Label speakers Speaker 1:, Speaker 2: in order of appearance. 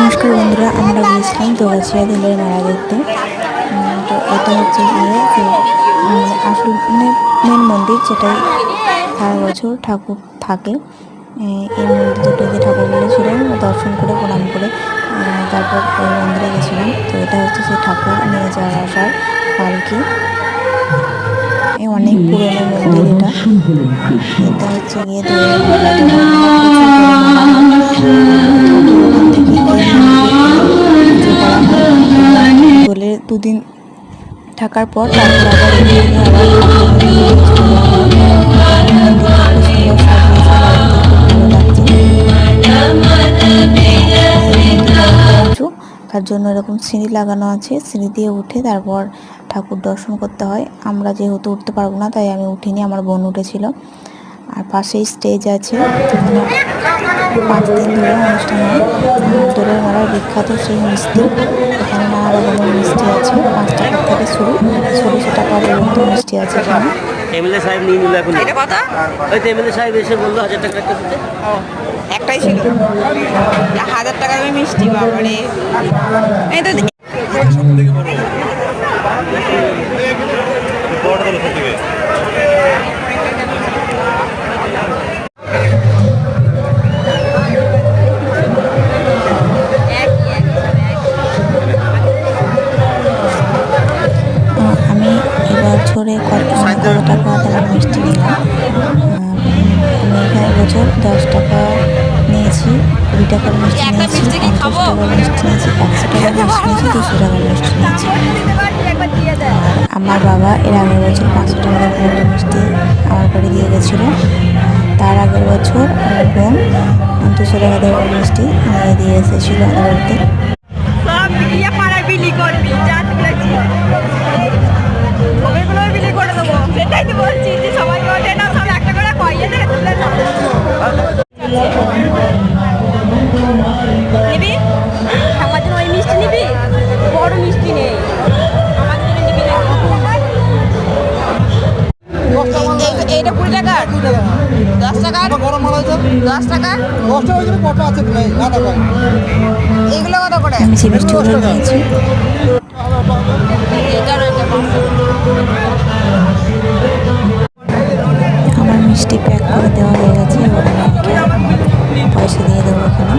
Speaker 1: নমস্কার বন্ধুরা, আমরা গিয়েছিলাম দোগাছিয়া দোলের মেলা দেখতে। তো এটা হচ্ছে গিয়ে আসল মেন মন্দির, যেটাই সারা বছর ঠাকুর থাকে। এই মন্দির দুটোতে ঠাকুরগুলো ছিল, দর্শন করে প্রণাম করে তারপর ওই মন্দিরে গেছিলাম। তো এটা হচ্ছে সেই ঠাকুর নিয়ে যাওয়া আসার পালকি। অনেক পুরনো মন্দির এটা। এটা হচ্ছে গিয়ে দোলের মেলা, ওখান থেকে পুজো করা হয়। দোলের দুদিন থাকার পর তারপর আবার তার জন্য এরকম সিঁড়ি লাগানো আছে। সিঁড়ি দিয়ে উঠে তারপর ঠাকুর দর্শন করতে হয়। আমরা যেহেতু উঠতে পারবো না, তাই আমি উঠিনি, আমার বোন উঠেছিল। আর পাশেই স্টেজ আছে। 5 দিন ধরে অনুষ্ঠান হয়। দোলের মেলার বিখ্যাত সেই মিষ্টি, এখানে নানা রকমের মিষ্টি আছে। 5 টাকা থেকে শুরু, 600 টাকা পর্যন্ত মিষ্টি আছে এখানে।
Speaker 2: এমএলএ সাহেব নিয়ে নিল এখন। এটা কথা ওই তো এমএলএ সাহেব এসে বললো 1000 টাকা একটা দিতে।
Speaker 3: একটাই ছিল 1000 টাকা দামে মিষ্টি। বাবারে, এই তো
Speaker 1: আমি এবছরে কত টাকা দামের মিষ্টি নিলাম। আমি এখানে বছর 10 টাকা নিয়েছি, 20 টাকার মিষ্টি নিয়েছি, 50 টাকার মিষ্টি নিয়েছি, 100 টাকার মিষ্টি নিয়েছি, 200 টাকার মিষ্টি নিয়েছি। আমার বাবা এর আগের বছর 500 টাকা দামের একটা মিষ্টি আমার বাড়ি দিয়ে গেছিলো। তার আগের বছর আমার বোন 200 টাকা দামের মিষ্টি নিয়ে দিয়ে এসেছিলো আমার বাড়িতে।
Speaker 3: নিবি আমার জন্য ওই মিষ্টি নিবি, বড় মিষ্টি নেই আমাদের জন্য নিবি না। এইটা 20 টাকা, 10 টাকা, 10 টাকা, এইগুলো কত করে?
Speaker 1: আমি যে মিষ্টিগুলো নিয়েছি আমার মিষ্টি প্যাক করে দেওয়া হয়ে গেছে। এবার পয়সা দিয়ে দেবো এখানে।